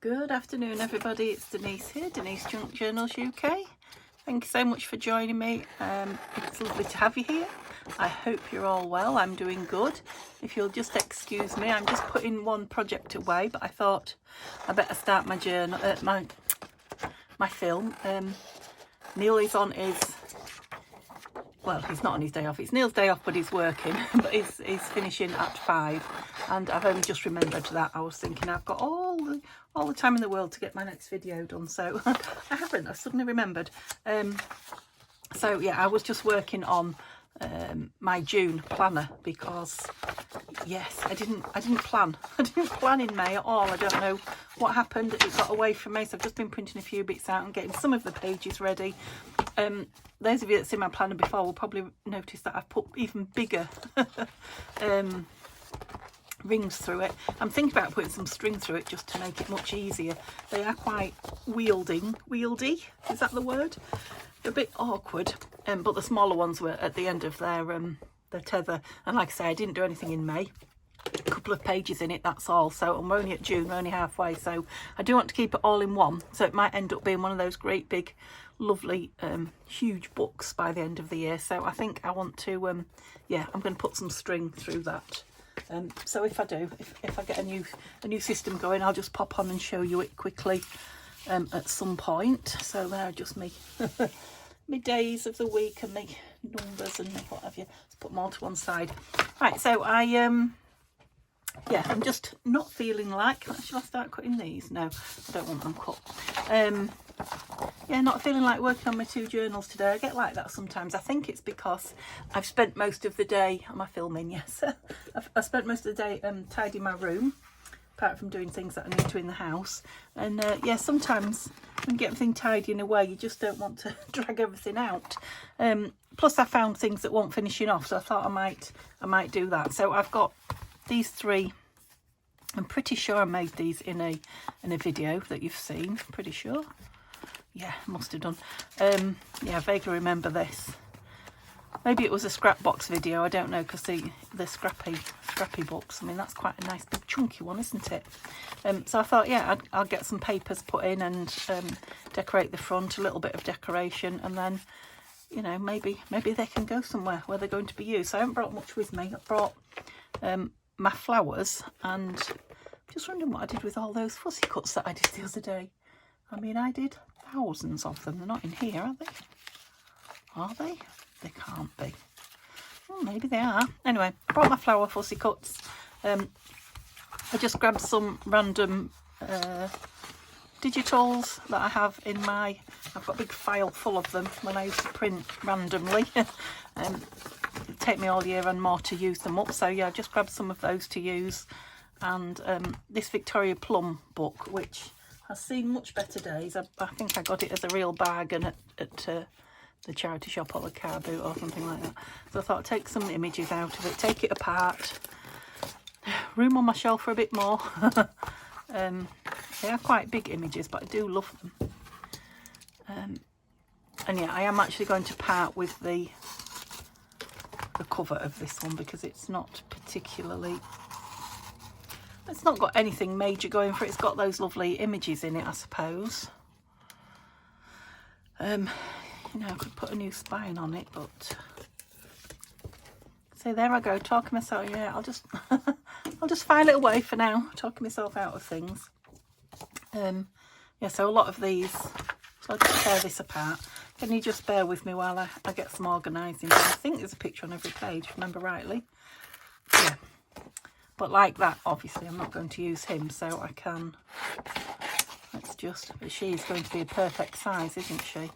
Good afternoon, everybody. It's Denise here, Denise Junk Journals UK. Thank you so much for joining me. It's lovely to have you here. I hope you're all well. I'm doing good. If you'll just excuse me, I'm just putting one project away, but I thought I better start my journal, my film. Neil is on his, well, he's not on his day off. It's Neil's day off, but he's working. But he's finishing at 5, and I've only just remembered that. I was thinking I've got all the time in the world to get my next video done, so I haven't. I suddenly remembered. So yeah, I was just working on my June planner because yes, I didn't plan. I didn't plan in May at all. I don't know what happened. It got away from me, so I've just been printing a few bits out and getting some of the pages ready. Those of you that's seen my planner before will probably notice that I've put even bigger rings through it. I'm thinking about putting some string through it just to make it much easier. They are quite wieldy, is that the word? They're a bit awkward, but the smaller ones were at the end of their tether, and like I say, I didn't do anything in May. A couple of pages in it, that's all. So I'm only at June, we're only halfway, so I do want to keep it all in one, so it might end up being one of those great big lovely huge books by the end of the year. So I think I want to yeah, I'm going to put some string through that. So if I do, if I get a new system going, I'll just pop on and show you it quickly at some point. So there are just me my days of the week and my numbers and what have you. Let's put them all to one side. Right, so yeah, I'm just not feeling like, should I start cutting these? No, I don't want them cut. Yeah, not feeling like working on my 2 journals today. I get like that sometimes. I think it's because I've spent most of the day, am I filming? Yes. I've spent most of the day tidying my room, apart from doing things that I need to in the house. And yeah, sometimes when you get everything tidy in a way, you just don't want to drag everything out. Plus I found things that weren't finishing off, so I thought I might do that. So I've got these 3. I'm pretty sure I made these in a video that you've seen. Pretty sure. Yeah, must have done. Yeah, I vaguely remember this. Maybe it was a scrap box video, I don't know, because the scrappy books, I mean, that's quite a nice big chunky one, isn't it? So I thought, yeah, I'll get some papers put in and decorate the front, a little bit of decoration, and then, you know, maybe they can go somewhere where they're going to be used. So I haven't brought much with me. I brought my flowers, and I'm just wondering what I did with all those fussy cuts that I did the other day. I mean, I did thousands of them. They're not in here, are they? Are they? They can't be. Well, maybe they are. Anyway, I brought my flower fussy cuts. I just grabbed some random digitals that I have in my... I've got a big file full of them when I used to print randomly. It'd take me all year and more to use them up. So yeah, I just grabbed some of those to use. And this Victoria Plum book, which has seen much better days. I think I got it as a real bargain at the charity shop or the car boot or something like that. So I thought I'd take some images out of it, take it apart, room on my shelf for a bit more. They are quite big images, but I do love them. And yeah, I am actually going to part with the cover of this one because it's not particularly... It's not got anything major going for it. It's got those lovely images in it, I suppose. You know, I could put a new spine on it, but... So there I go, talking myself... Yeah, I'll just file it away for now, talking myself out of things. Yeah, so a lot of these... So I'll just tear this apart. Can you just bear with me while I get some organising? I think there's a picture on every page, if I remember rightly. Yeah. But like that, obviously, I'm not going to use him, so I can... Let's just... But she's going to be a perfect size, isn't she?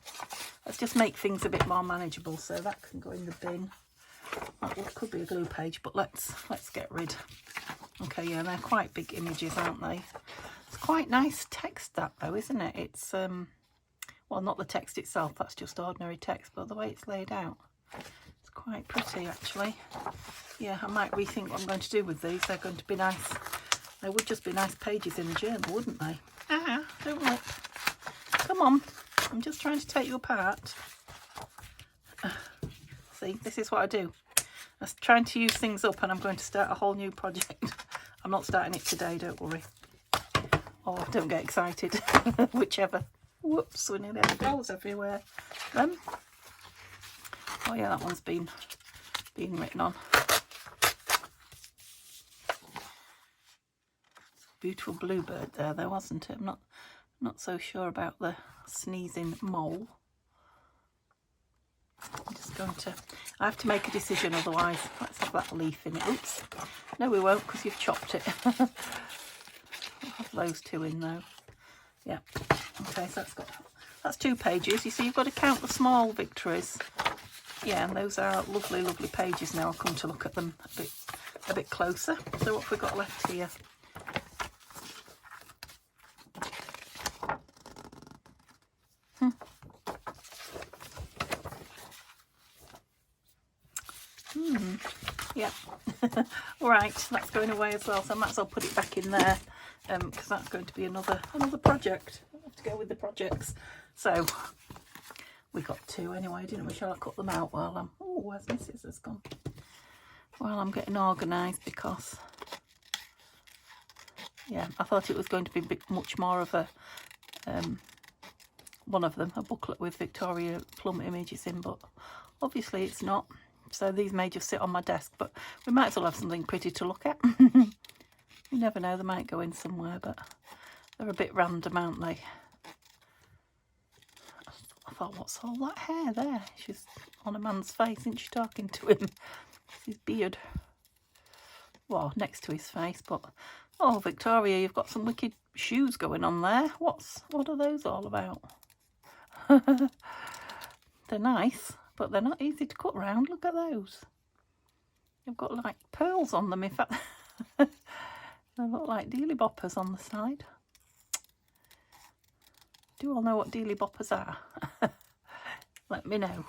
Let's just make things a bit more manageable, so that can go in the bin. That could be a glue page, but let's get rid. Okay, yeah, they're quite big images, aren't they? It's quite nice text, that, though, isn't it? It's, well, not the text itself, that's just ordinary text, but the way it's laid out. It's quite pretty, actually. Yeah, I might rethink what I'm going to do with these. They're going to be nice. They would just be nice pages in the journal, wouldn't they? Ah, don't look. Come on. I'm just trying to take you apart. See, this is what I do. I'm trying to use things up and I'm going to start a whole new project. I'm not starting it today, don't worry. or don't get excited, whichever. Whoops, we nearly have dolls everywhere. Then, oh yeah, that one's been written on. Beautiful bluebird there, though, wasn't it? I'm not so sure about the sneezing mole. I'm just going to, I have to make a decision, otherwise let's have that leaf in it. Oops, no we won't, because you've chopped it. I'll have those two in though. Yeah, okay, so that's 2 pages. You see, you've got to count the small victories. Yeah, and those are lovely, lovely pages. Now I'll come to look at them a bit closer. So what have we got left here? Yeah. All right, that's going away as well, so I might as well put it back in there, because that's going to be another project. I have to go with the projects. So we got 2 anyway, didn't we? Shall I cut them out while I'm, oh, where's my scissors gone? While I'm getting organised, because yeah, I thought it was going to be much more of a one of them, a booklet with Victoria Plum images in, but obviously it's not. So these may just sit on my desk, but we might as well have something pretty to look at. You never know, they might go in somewhere, but they're a bit random, aren't they? I thought, what's all that hair there? She's on a man's face, isn't she, talking to him? His beard. Well, next to his face, but... Oh, Victoria, you've got some wicked shoes going on there. What are those all about? They're nice, but they're not easy to cut round. Look at those. They've got like pearls on them. In fact, they look like dealy boppers on the side. Do you all know what dealy boppers are? Let me know.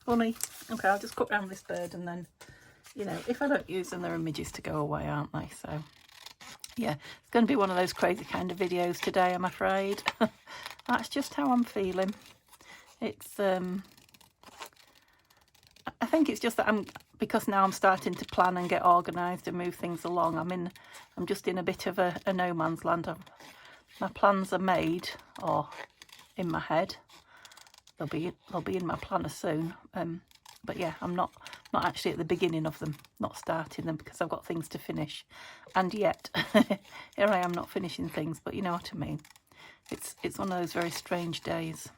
Funny. Okay, I'll just cut round this bird, and then, you know, if I don't use them, they're images to go away, aren't they? So yeah, it's going to be one of those crazy kind of videos today, I'm afraid. That's just how I'm feeling. It's I think it's just that because now I'm starting to plan and get organised and move things along. I'm just in a bit of a no man's land. My plans are made, or in my head. They'll be in my planner soon. But yeah, I'm not actually at the beginning of them, not starting them, because I've got things to finish. And yet, here I am not finishing things, but you know what I mean. It's one of those very strange days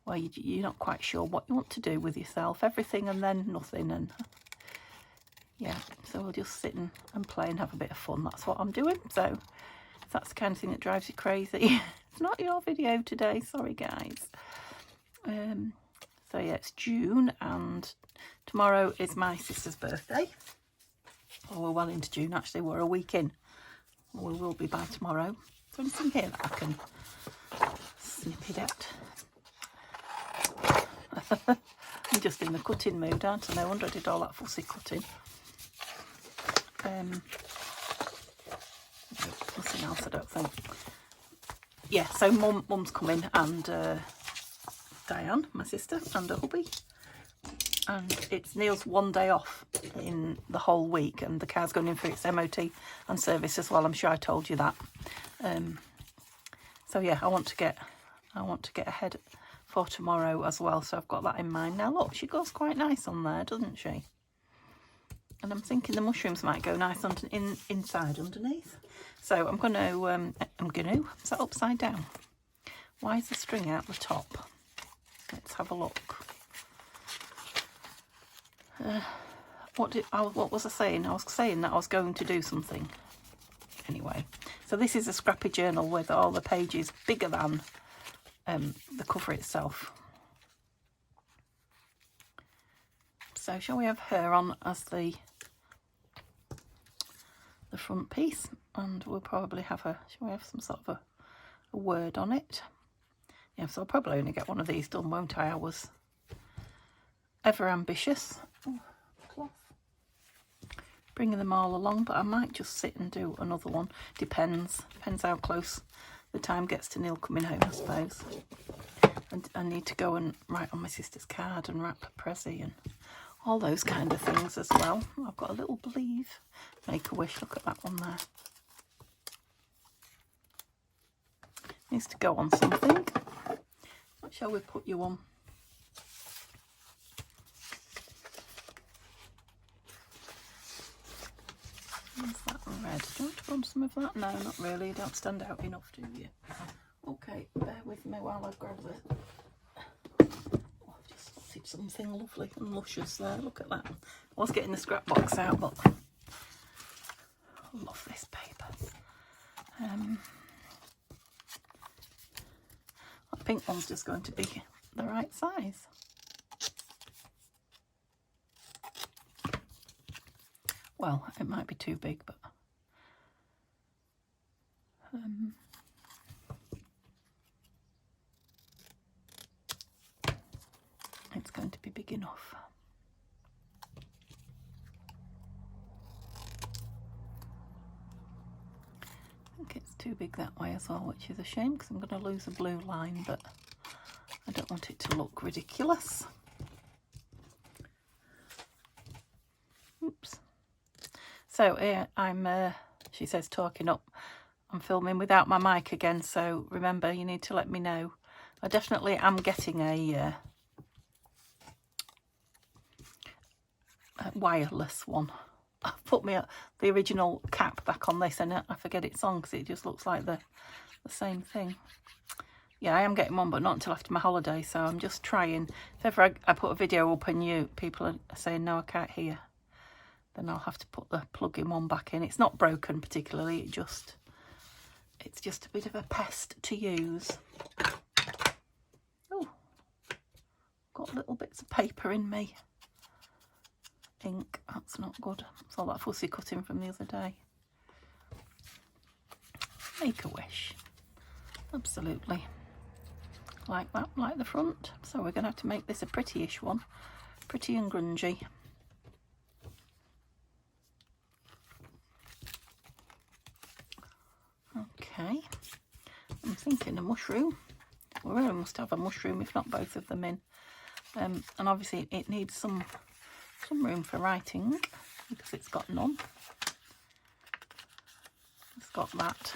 where you're not quite sure what you want to do with yourself. Everything and then nothing. And yeah, so we'll just sit and play and have a bit of fun. That's what I'm doing. So if that's the kind of thing that drives you crazy, it's not your video today. Sorry, guys. So yeah, it's June, and tomorrow is my sister's birthday. Oh, we're well into June, actually. We're a week in. We will be by tomorrow. Is there anything here that I can snip it at? I'm just in the cutting mood, aren't I? No wonder I did all that fussy cutting. Nothing else, I don't think. Yeah, so mum's coming, and Diane, my sister, and her hubby. And it's Neil's one day off in the whole week, and the car's going in for its MOT and service as well. I'm sure I told you that. So yeah, I want to get ahead for tomorrow as well, so I've got that in mind. Now look, she goes quite nice on there, doesn't she? And I'm thinking the mushrooms might go nice inside underneath. So I'm going to, is that upside down? Why is the string out the top? Let's have a look. What was I saying? I was saying that I was going to do something. Anyway, so this is a scrappy journal with all the pages bigger than the cover itself. So shall we have her on as the front piece, and we'll probably have shall we have some sort of a word on it? Yeah, so I'll probably only get one of these done, won't I? I was ever ambitious. Oh, cloth. Bringing them all along, but I might just sit and do another one. Depends how close the time gets to Neil coming home, I suppose. And I need to go and write on my sister's card and wrap a pressie and all those kind of things as well. I've got a little believe, make a wish. Look at that one there. needs to go on something. What shall we put you on? Is that red? Do you want to put on some of that? No, not really. You don't stand out enough, do you? Okay, bear with me while I grab the... Oh, I've just spotted something lovely and luscious there. Look at that. I was getting the scrap box out, but I love this paper. That pink one's just going to be the right size. Well, it might be too big, but it's going to be big enough. I think it's too big that way as well, which is a shame because I'm going to lose a blue line, but I don't want it to look ridiculous. Oops. So here I'm, she says, talking up. I'm filming without my mic again, so remember, you need to let me know. I definitely am getting a wireless one. I've put the original cap back on this and I forget it's on because it just looks like the same thing. Yeah, I am getting one, but not until after my holiday, so I'm just trying. If ever I put a video up and people are saying, no, I can't hear, then I'll have to put the plug-in one back in. It's not broken particularly, it's just a bit of a pest to use. Oh, got little bits of paper in me. Ink, that's not good. It's all that fussy cutting from the other day. Make a wish. Absolutely. Like that, like the front. So we're going to have to make this a pretty-ish one. Pretty and grungy. Okay. I'm thinking a mushroom. We really must have a mushroom, if not both of them in. And obviously it needs some room for writing because it's got none. It's got that.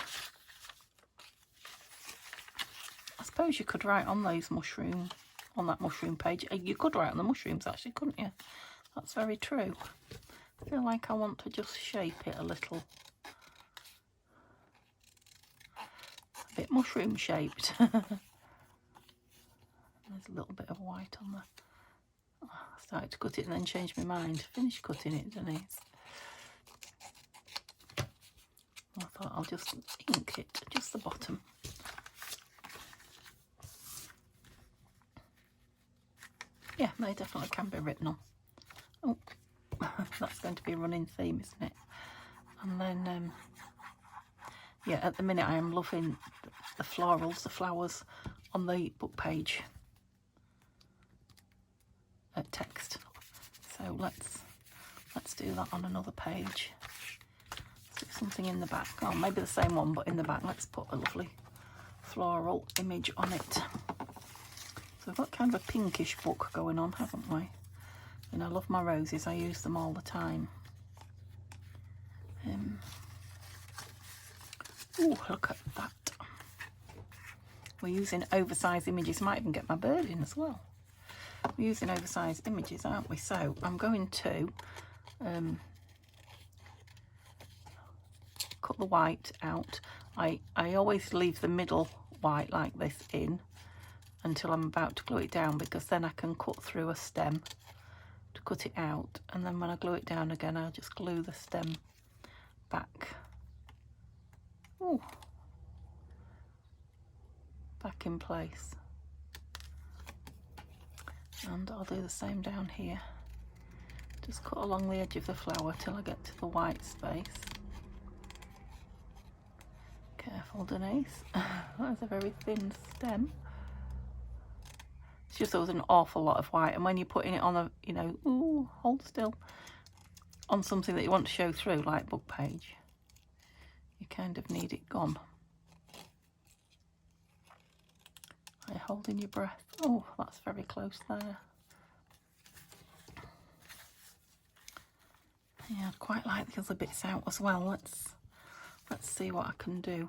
I suppose you could write on those on that mushroom page. You could write on the mushrooms actually, couldn't you? That's very true. I feel like I want to just shape it a little. A bit mushroom shaped. There's a little bit of white on there. I started to cut it and then changed my mind. Finished cutting it, Denise. I thought I'll just ink it, just the bottom. Yeah, they definitely can be written on. Oh, that's going to be a running theme, isn't it? And then, yeah, at the minute I am loving the florals, the flowers on the book page. Text. So let's do that on another page. Let's do something in the back. Oh, maybe the same one, but in the back. Let's put a lovely floral image on it. So we've got kind of a pinkish book going on, haven't we? And I love my roses. I use them all the time. Oh, look at that. We're using oversized images. Might even get my bird in as well. We're using oversized images, aren't we? So I'm going to cut the white out. I always leave the middle white like this in until I'm about to glue it down, because then I can cut through a stem to cut it out, and then when I glue it down again I'll just glue the stem back. Ooh. Back in place. And I'll do the same down here. Just cut along the edge of the flower till I get to the white space. Careful, Denise. That is a very thin stem. It's just there was an awful lot of white, and when you're putting it on a, you know, ooh, hold still, on something that you want to show through, like book page, you kind of need it gone. Are you holding your breath? Oh, that's very close there. Yeah, I'd quite like the other bits out as well. Let's see what I can do.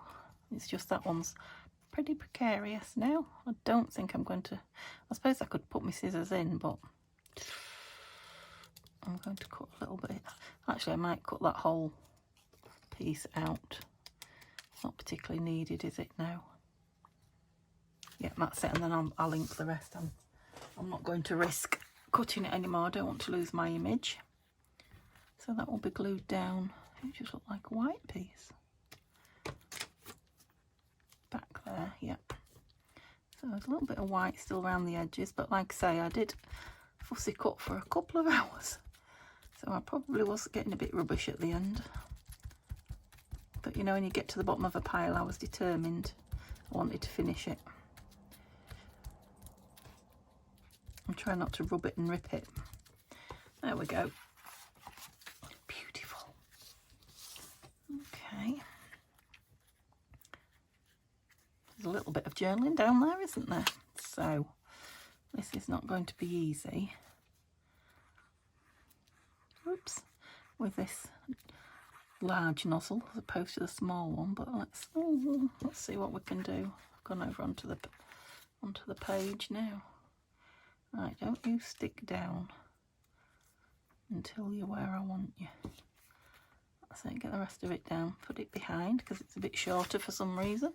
It's just that one's pretty precarious now. I don't think I'm going to, I suppose I could put my scissors in, but I'm going to cut a little bit. Actually, I might cut that whole piece out. It's not particularly needed, is it now? Yeah, that's it, and then I'll ink the rest. I'm not going to risk cutting it anymore. I don't want to lose my image. So that will be glued down. It just looked like a white piece. Back there, yeah. So there's a little bit of white still around the edges, but like I say, I did fussy cut for a couple of hours. So I probably was getting a bit rubbish at the end. But you know, when you get to the bottom of a pile, I was determined. I wanted to finish it. I'm trying not to rub it and rip it. There we go. Beautiful. Okay. There's a little bit of journaling down there, isn't there? So this is not going to be easy. Oops. With this large nozzle as opposed to the small one, but let's see what we can do. I've gone over onto the page now. Right, don't you stick down until you're where I want you. That's it, get the rest of it down, put it behind because it's a bit shorter for some reason.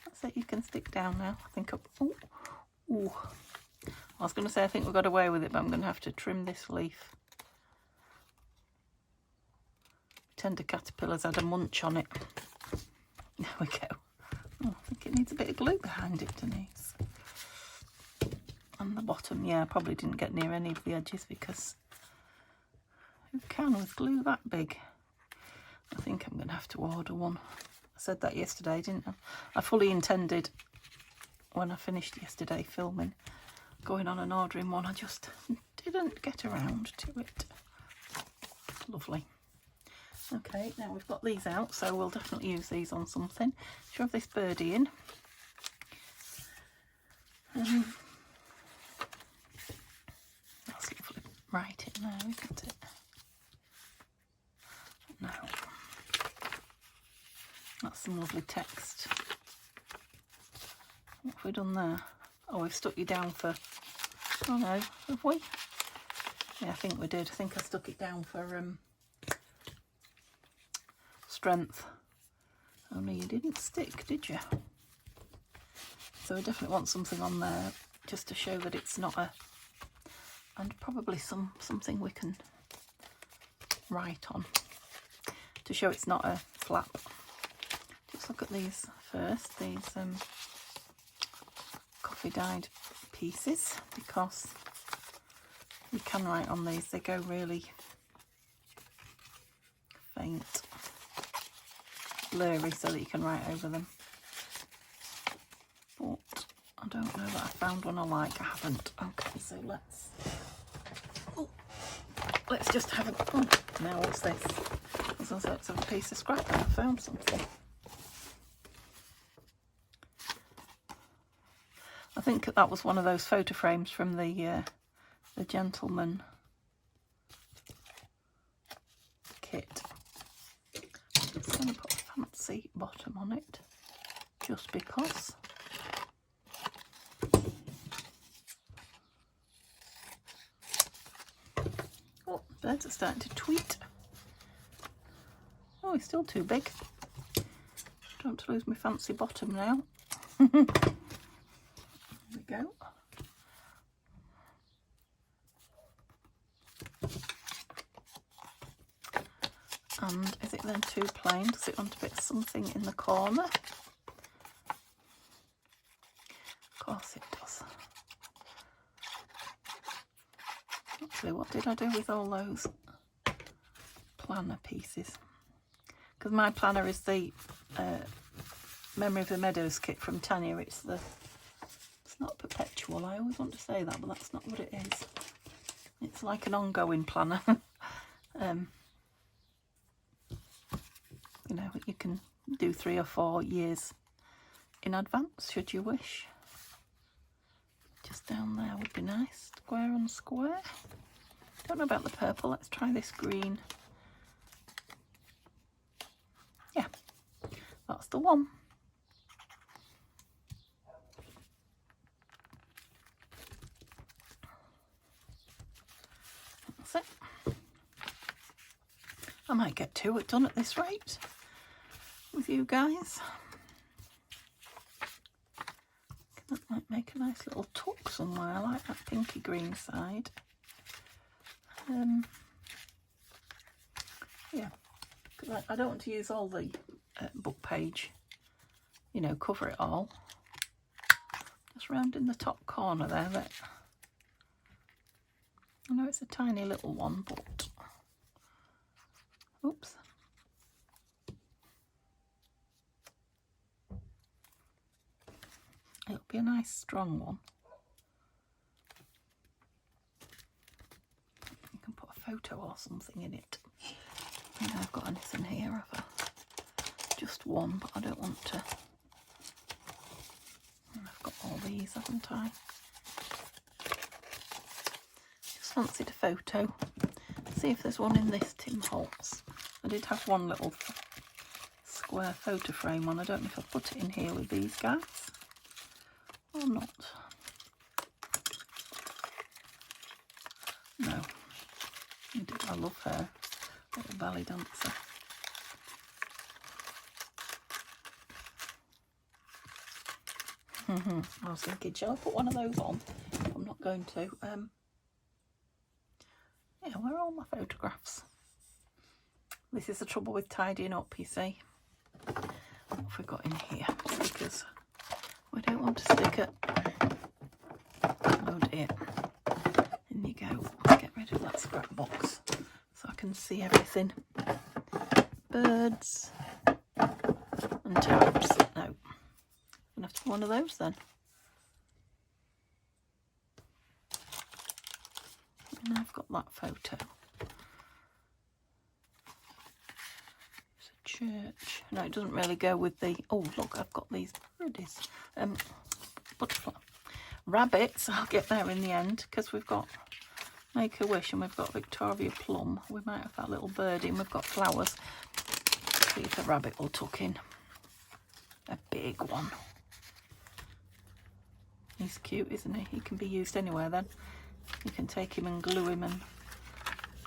That's it, you can stick down now. I think ooh. I was going to say I think we got away with it, but I'm going to have to trim this leaf. Tender caterpillars had a munch on it. There we go. Oh, I think it needs a bit of glue behind it, Denise. And the bottom, yeah, I probably didn't get near any of the edges because who can with glue that big? I think I'm going to have to order one. I said that yesterday, didn't I? I fully intended, when I finished yesterday filming, going on and ordering one. I just didn't get around to it. Lovely. Okay, now we've got these out, so we'll definitely use these on something. Shove this birdie in. That's lovely. Right in there, isn't it? Now, that's some lovely text. What have we done there? Oh, we've stuck you down for, oh no, have we? Yeah, I think we did. I think I stuck it down for strength. Oh no, you didn't stick, did you? So we definitely want something on there just to show that it's not a, and probably something we can write on to show it's not a flap. Just look at these first, these coffee dyed pieces, because you can write on these. They go really faint, blurry, so that you can write over them. But I don't know that I found one I like. I haven't. Okay, so let's just have a, oh, now what's this? There's all sorts of a piece of scrappy. I found something. I think that was one of those photo frames from the gentleman kit. I'm just going to put a fancy bottom on it, just because. Oh, birds are starting to tweet. Oh, it's still too big. Don't want to lose my fancy bottom now. There we go. And is it then too plain? Does it want a bit of something in the corner? Of course it does. Actually, what did I do with all those planner pieces? Because my planner is the Memory of the Meadows kit from Tanya. It's not perpetual. I always want to say that, but that's not what it is. It's like an ongoing planner. You know, you can do 3 or 4 years in advance, should you wish. Just down there would be nice, square on square. Don't know about the purple. Let's try this green. Yeah, that's the one. get 2 done at this rate with you guys. That might make a nice little tuck somewhere. I like that pinky green side. Yeah, because I don't want to use all the book page, you know, cover it all. Just round in the top corner there. That I know it's a tiny little one, but oops. It'll be a nice strong one. You can put a photo or something in it. I think I've got anything here, have I? Just one, but I don't want to. And I've got all these, haven't I? Just fancied a photo. See if there's one in this Tim Holtz. I did have one little square photo frame one. I don't know if I'll put it in here with these guys or not. No. I love her. Little ballet dancer. I was thinking, shall I put one of those on? I'm not going to. Yeah, where are all my photographs? This is the trouble with tidying up, you see. What have we got in here? Stickers. We don't want to stick it. Oh dear. In you go. Get rid of that scrap box so I can see everything. Birds and tabs. No. I'm gonna have to put one of those then. And I've got that photo. It's a church. No, it doesn't really go with the. Oh look, I've got these birdies. Butterfly. Rabbits. I'll get there in the end because we've got Make a Wish and we've got Victoria Plum. We might have that little birdie and we've got flowers. See if the rabbit will tuck in. A big one. He's cute, isn't he? He can be used anywhere then. You can take him and glue him and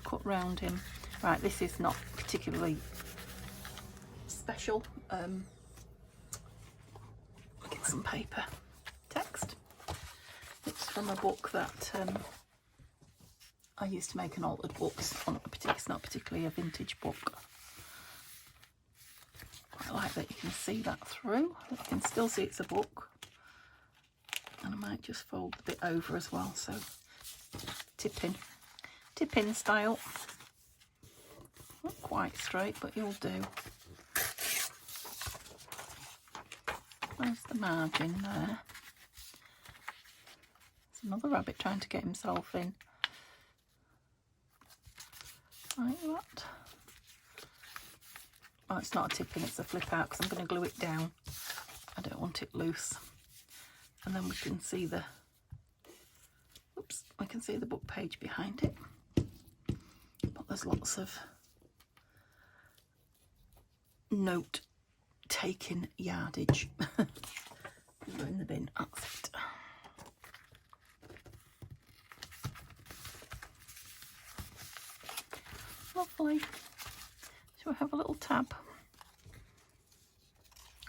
cut round him. Right, this is not particularly special. Get some paper. Text. It's from a book that I used to make an altered books on. It's not particularly a vintage book. I like that you can see that through. You can still see it's a book. And I might just fold the bit over as well, so tip-in style. Not quite straight, but you'll do. Where's the margin there? There's another rabbit trying to get himself in. Like that. Oh, it's not a tip-in, it's a flip out because I'm going to glue it down. I don't want it loose. And then we can see the, oops, we can see the book page behind it. But there's lots of note-taking yardage. Go in the bin, that's it. Lovely. Shall we have a little tab?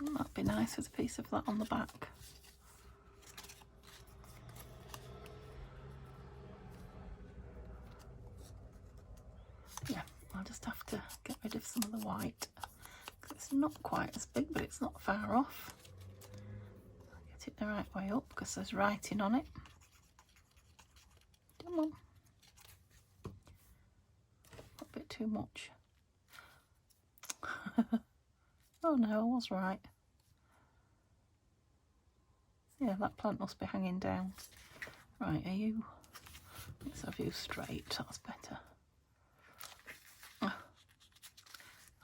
Oh, that'd be nice with a piece of that on the back. Yeah, I'll just have to get rid of some of the white. It's not quite as big, but it's not far off. I'll get it the right way up because there's writing on it. Come on. A bit too much. Oh no, I was right. Yeah, that plant must be hanging down. Right, are you? Let's have you straight, that's better.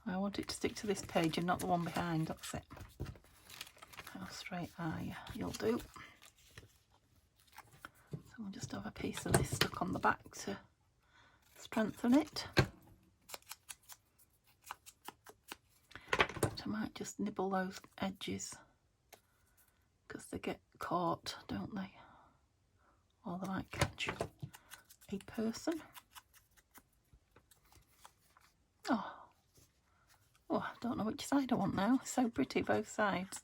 I want it to stick to this page and not the one behind, that's it. How straight are you? You'll do. So we'll just have a piece of this stuck on the back to strengthen it. But I might just nibble those edges because they get caught, don't they? Or they might catch a person. Oh, don't know which side I want now. It's so pretty, both sides.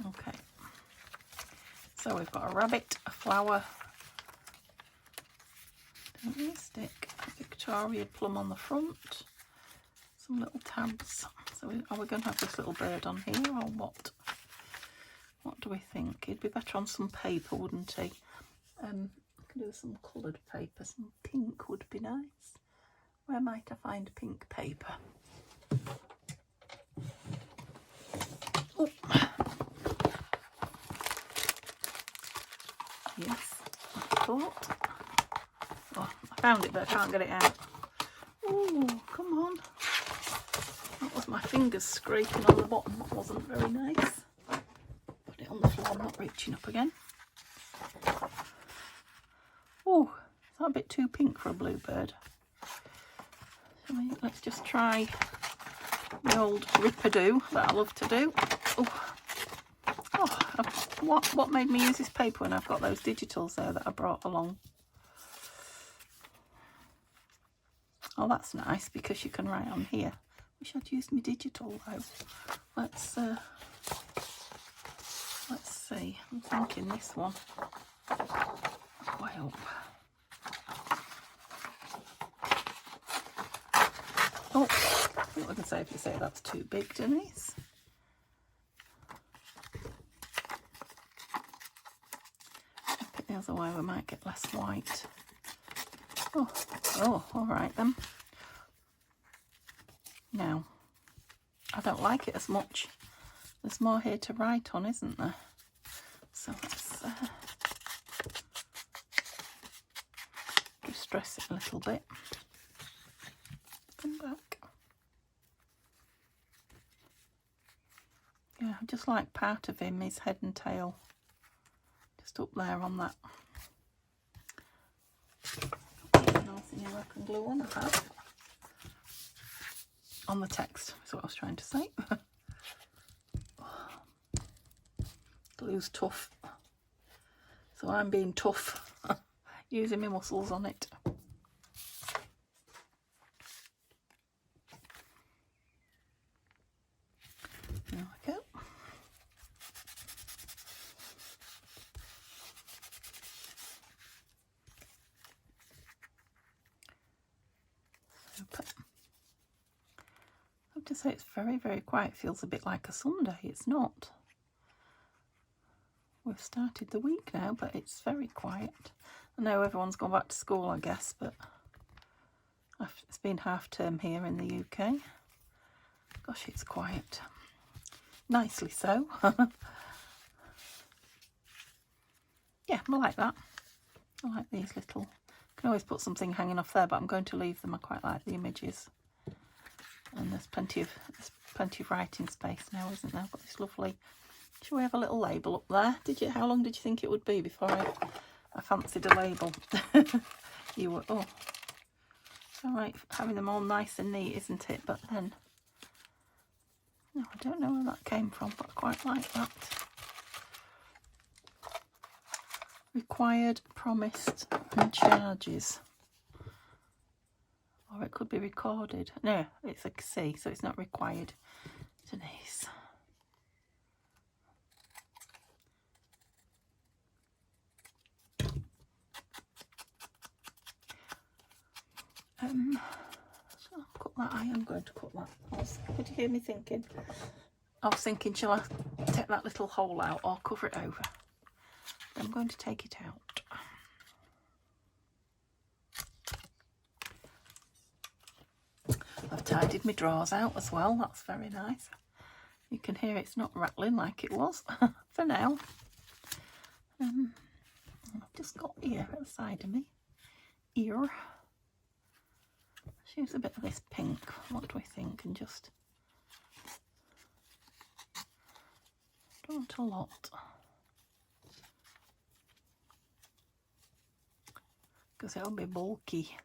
Okay. So we've got a rabbit, a flower, don't need a stick, a Victoria plum on the front, some little tabs. So are we going to have this little bird on here or what? What do we think? He'd be better on some paper, wouldn't he? I can do some coloured paper. Some pink would be nice. Where might I find pink paper? Oh. Yes, I thought. Oh, I found it, but I can't get it out. Oh, come on. That was my fingers scraping on the bottom. That wasn't very nice. Put it on the floor. I'm not reaching up again. Oh, is that a bit too pink for a bluebird? Let's just try the old rippadoo that I love to do. What made me use this paper when I've got those digitals there that I brought along? Oh, that's nice because you can write on here. Wish I'd used my digital though. Let's see. I'm thinking this one. Way up. Oh, I think we can safely say that's too big, Denise. Pick the other way, we might get less white. Oh, all right then. Now, I don't like it as much. There's more here to write on, isn't there? So let's distress it a little bit. Come back. Yeah, I just like part of him, his head and tail. Just up there on that. Nice American glue on I have. On the text, is what I was trying to say. Glue's tough. So I'm being tough, using my muscles on it. There we go. Super. I have to say it's very, very quiet. It feels a bit like a Sunday. It's not. We've started the week now, but it's very quiet. I know everyone's gone back to school, I guess, but it's been half term here in the UK. Gosh, it's quiet. Nicely so. Yeah, I like that. I like these little... I can always put something hanging off there, but I'm going to leave them. I quite like the images. And there's plenty of writing space now, isn't there? I've got this lovely... Shall we have a little label up there? How long did you think it would be before I fancied a label? You were... Oh. It's alright having them all nice and neat, isn't it? But then... No, I don't know where that came from, but I quite like that. Required, promised and charges. Or it could be recorded. No, it's a C, so it's not required. Denise. So I'll cut that. I am going to cut that. Could you hear me thinking? I was thinking, shall I take that little hole out or cover it over? I'm going to take it out. I've tidied my drawers out as well. That's very nice. You can hear it's not rattling like it was for now. I've just got ear at the side of me. Ear. Let's use a bit of this pink. What do we think? And just don't want a lot, because it'll be bulky.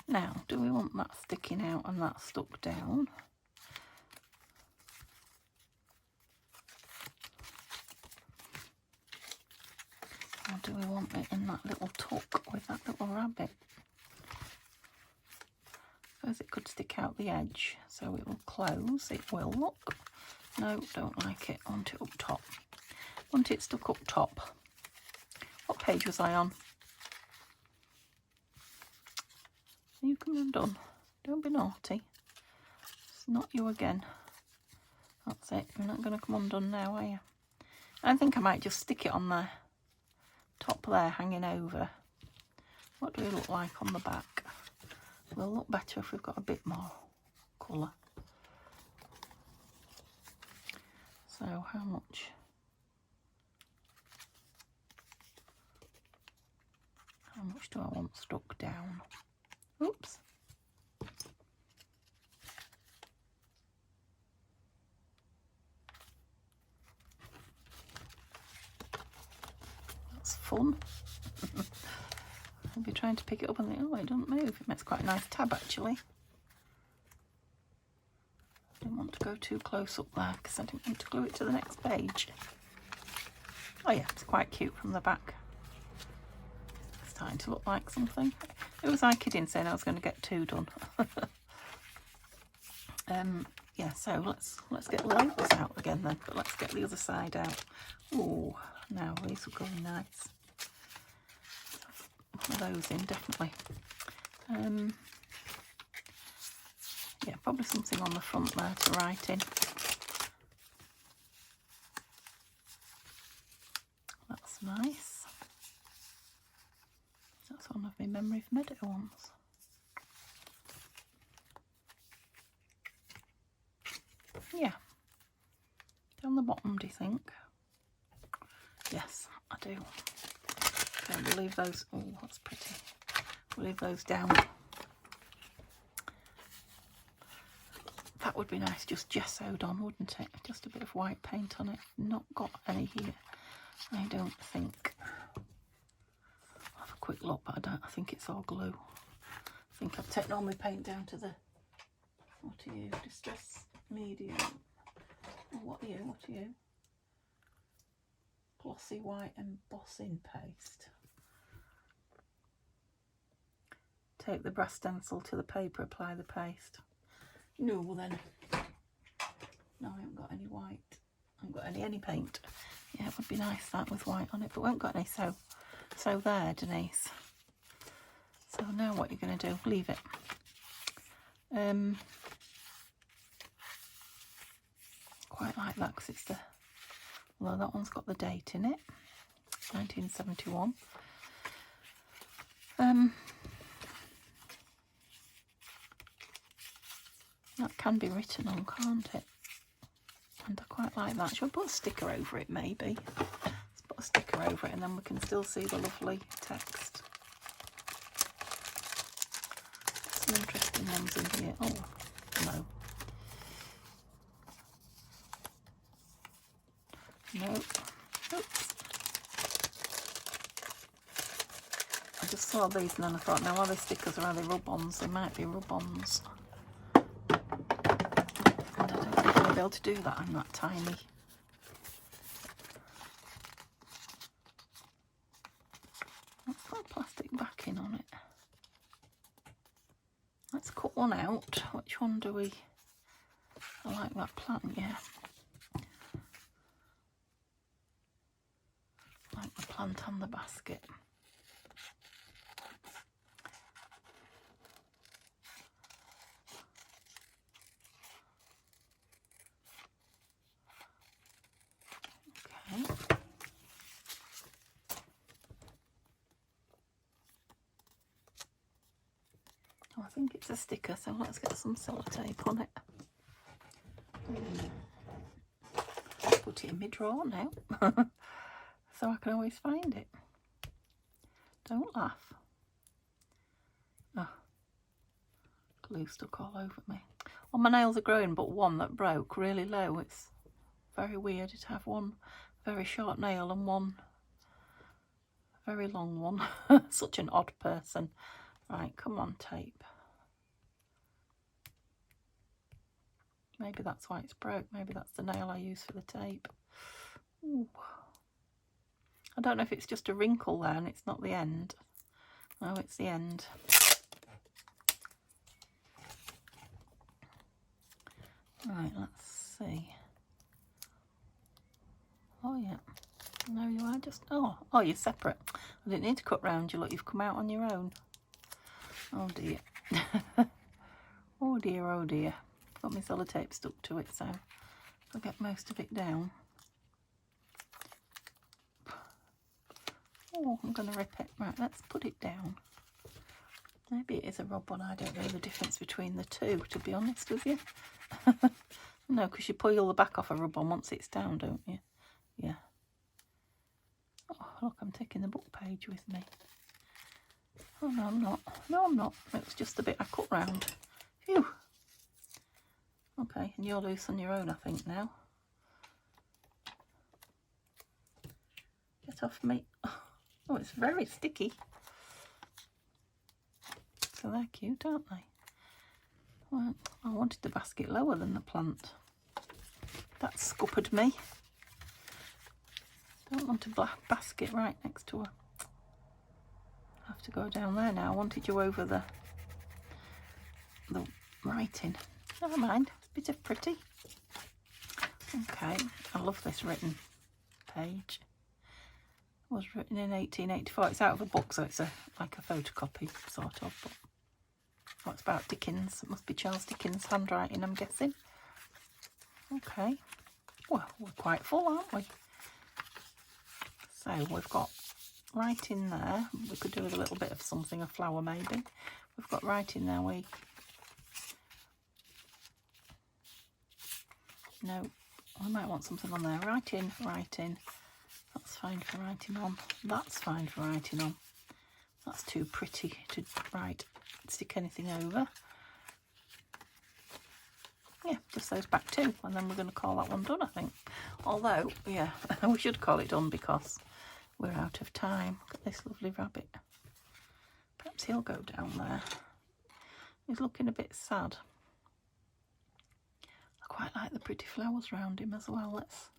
Now, do we want that sticking out and that stuck down. Or do we want it in that little tuck with that little rabbit? I suppose it could stick out the edge, so it will close. It will, look. No, don't like it. I want it up top. I want it stuck up top. What page was I on? You come undone. Don't be naughty. It's not you again. That's it. You're not going to come undone now, are you? I think I might just stick it on the top there, hanging over. What do we look like on the back? We'll look better if we've got a bit more colour. So how much? How much do I want stuck down? Oops. That's fun. I'll be trying to pick it up and think, oh, it doesn't move. It makes quite a nice tab, actually. I didn't want to go too close up there because I didn't want to glue it to the next page. Oh yeah, it's quite cute from the back. It's starting to look like something. Who was I kidding saying I was going to get 2 done? Yeah, so let's get the labels out again then, but let's get the other side out. Oh, now these will go nice. One of those in, definitely. Yeah, probably something on the front there to write in. That's nice. That's one of my Memory of Meadow ones. Yeah. Down the bottom, do you think? Yes, I do. Okay, we'll leave those. Oh, that's pretty. We'll leave those down. That would be nice, just gessoed on, wouldn't it? Just a bit of white paint on it. Not got any here, I don't think. I'll have a quick look, but I think it's all glue. I think I've taken all my paint down to the, what are you, Distress Medium. Oh, what are you, what are you? Glossy white embossing paste. Take the brass stencil to the paper, apply the paste. No, well then, no, I haven't got any white. I haven't got any paint. Yeah, it would be nice that with white on it, but we haven't got any, so there, Denise. So now what you're going to do, leave it. Quite like that because it's the, although that one's got the date in it, 1971. That can be written on, can't it? And I quite like that. Should we put a sticker over it, maybe? Let's put a sticker over it and then we can still see the lovely text. Some interesting ones in here. Oh, no. No. Oops. I just saw these and then I thought, now are they stickers or are they rub-ons? They might be rub-ons. And I don't think I'll be able to do that. I'm that tiny. That's got plastic backing on it. Let's cut one out. Which one do we... I like that plant, yeah. Like the plant and the basket. Okay. Oh, I think it's a sticker, so let's get some sellotape on it. Put it in my drawer now. So I can always find it. Don't laugh. Oh, glue stuck all over me. Well, my nails are growing, but one that broke really low. It's very weird to have one very short nail and one very long one. Such an odd person. Right, come on, tape. Maybe that's why it's broke. Maybe that's the nail I use for the tape. Ooh. I don't know if it's just a wrinkle there and it's not the end. No, it's the end. Right, let's see. Oh yeah. No, you are just... Oh, you're separate. I didn't need to cut round you. Look, you've come out on your own. Oh dear. Oh dear, oh dear. Got my sellotape stuck to it, so I'll get most of it down. Oh, I'm going to rip it. Right, let's put it down. Maybe it is a rub one. I don't know the difference between the two, to be honest with you. No, because you peel the back off a rub one once it's down, don't you? Yeah. Oh, look, I'm taking the book page with me. Oh, no, I'm not. No, I'm not. It was just the bit I cut round. Phew. Okay, and you're loose on your own, I think, now. Get off me. Oh, it's very sticky. So they're cute, aren't they? Well, I wanted the basket lower than the plant. That scuppered me. Don't want a black basket right next to her. I have to go down there now. I wanted you over the writing. Never mind, it's a bit of pretty. Okay, I love this written page. It was written in 1884. It's out of a book, so it's like a photocopy, sort of. But oh, it's about Dickens. It must be Charles Dickens' handwriting, I'm guessing. Okay. Well, we're quite full, aren't we? So we've got writing there. We could do with a little bit of something, a flower maybe. We've got writing there. No, I might want something on there. Writing. That's fine for writing on. That's fine for writing on. That's too pretty to stick anything over. Yeah, just those back two, and then we're going to call that one done, I think. Although, yeah, we should call it done because we're out of time. Look at this lovely rabbit. Perhaps he'll go down there. He's looking a bit sad. I quite like the pretty flowers round him as well. Let's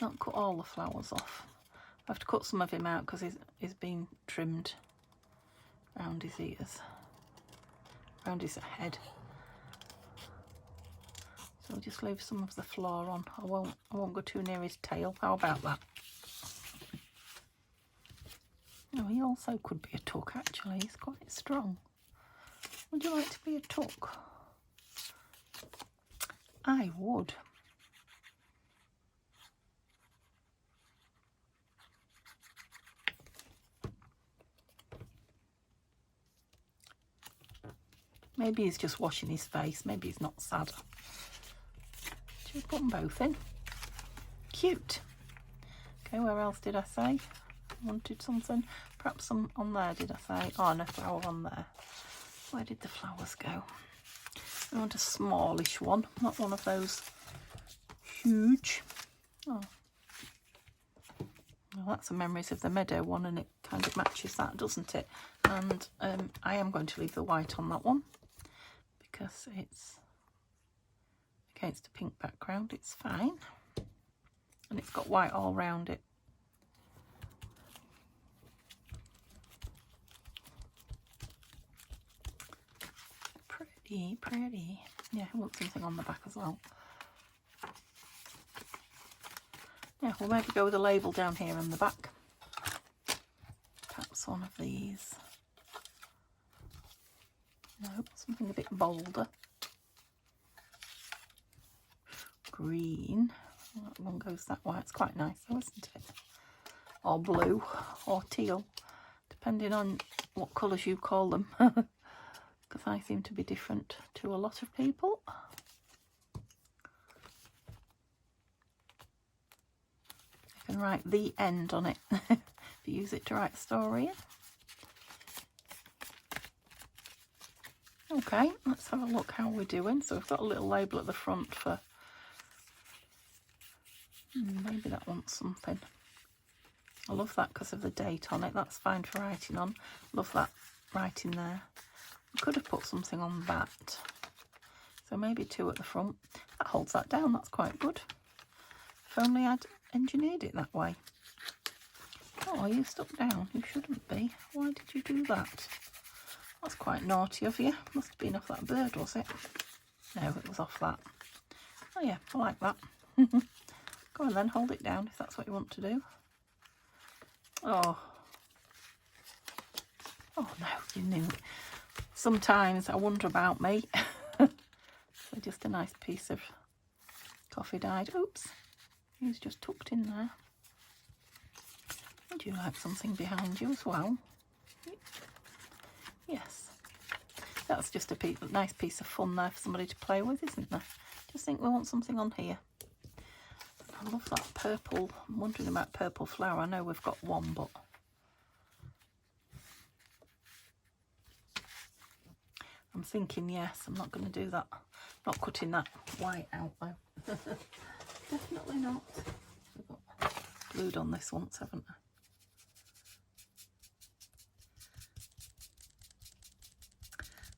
not cut all the flowers off. I have to cut some of him out because he's been trimmed round his ears, round his head. So I'll just leave some of the floor on. I won't go too near his tail. How about that? Oh, he also could be a tuck actually. He's quite strong. Would you like to be a tuck? I would. Maybe he's just washing his face. Maybe he's not sad. Should we put them both in? Cute. Okay, where else did I say? Wanted something. Perhaps some on there, did I say? Oh, and a flower on there. Where did the flowers go? I want a smallish one, not one of those huge. Oh. Well, that's the Memories of the Meadow one, and it kind of matches that, doesn't it? And I am going to leave the white on that one because it's against a pink background. It's fine, and it's got white all round it. Pretty. Yeah, I want something on the back as well. Yeah, we'll maybe go with a label down here on the back. Perhaps one of these. No, something a bit bolder. Green. That one goes that way. It's quite nice though, isn't it? Or blue or teal, depending on what colours you call them. Because I seem to be different to a lot of people. You can write the end on it if you use it to write a story in. Okay, let's have a look how we're doing. So we've got a little label at the front for maybe that wants something. I love that because of the date on it. That's fine for writing on. Love that writing there. I could have put something on that. So maybe 2 at the front. That holds that down, that's quite good. If only I'd engineered it that way. Oh, are you stuck down? You shouldn't be. Why did you do that? That's quite naughty of you. Must have been off that bird, was it? No, it was off that. Oh yeah, I like that. Go on then, hold it down if that's what you want to do. Oh. Oh no, you knew. Sometimes I wonder about me. So just a nice piece of coffee dyed. Oops, he's just tucked in there. Would you like something behind you as well? Yes. That's just a nice piece of fun there for somebody to play with, isn't there? Just think we want something on here. I love that purple. I'm wondering about purple flower. I know we've got one, but I'm thinking, yes, I'm not going to do that. Not cutting that white out though. Definitely not. I've got glued on this once, haven't I?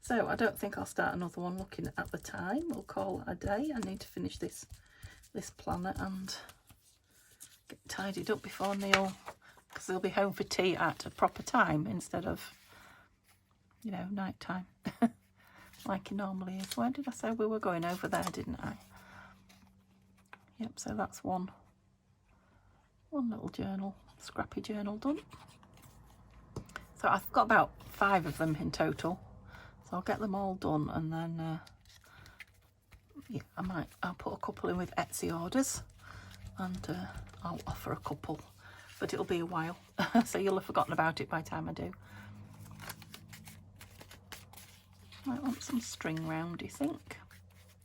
So I don't think I'll start another one looking at the time. We'll call it a day. I need to finish this planner and get tidied up before Neil, because they'll be home for tea at a proper time instead of, you know, night time like he normally is. Where did I say we were going? Over there, didn't I? Yep, so that's one little journal, scrappy journal done. So I've got about 5 of them in total. So I'll get them all done, and then yeah, I'll put a couple in with Etsy orders, and I'll offer a couple, but it'll be a while. So you'll have forgotten about it by the time I do. Might want some string round, do you think?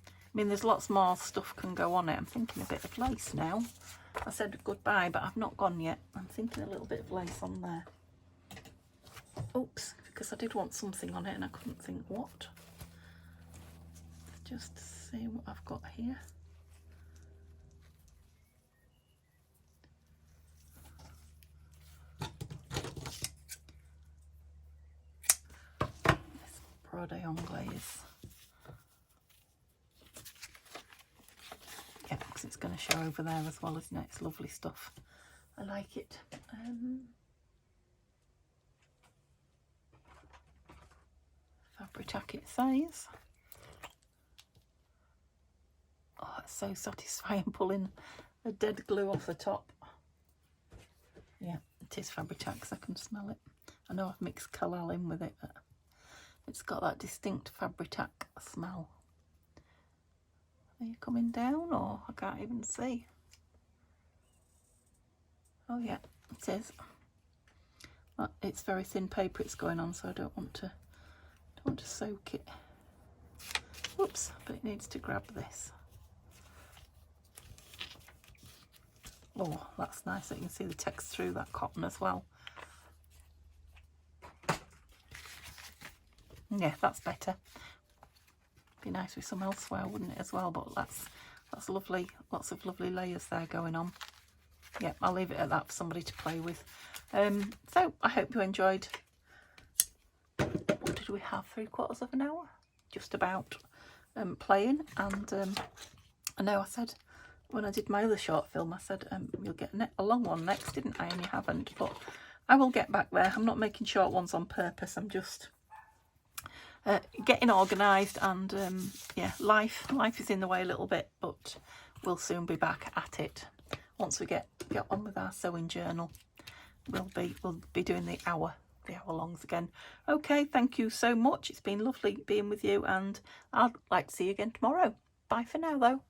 I mean, there's lots more stuff can go on it. I'm thinking a bit of lace now. I said goodbye, but I've not gone yet. I'm thinking a little bit of lace on there. Oops, because I did want something on it and I couldn't think what. Just see what I've got here. This Brode Anglaise. Yeah, because it's going to show over there as well, isn't it? It's lovely stuff. I like it. Fabric it says. Oh, it's so satisfying pulling the dead glue off the top. Yeah, it is Fabric-Tac because I can smell it. I know I've mixed Kalal in with it, but it's got that distinct Fabric-Tac smell. Are you coming down, or I can't even see? Oh yeah, it is. But it's very thin paper it's going on, so I don't want to soak it. Whoops, but it needs to grab this. Oh, that's nice that you can see the text through that cotton as well. Yeah, that's better. Be nice with some elsewhere, wouldn't it, as well? But that's lovely. Lots of lovely layers there going on. Yeah, I'll leave it at that for somebody to play with. So I hope you enjoyed. What did we have? 3/4 of an hour, just about, playing. And I know I said when I did my other short film, I said you'll get a long one next, didn't I? And you haven't, but I will get back there. I'm not making short ones on purpose. I'm just getting organised, and yeah, life is in the way a little bit, but we'll soon be back at it. Once we get on with our sewing journal, we'll be doing the hour longs again. Okay, thank you so much. It's been lovely being with you, and I'd like to see you again tomorrow. Bye for now though.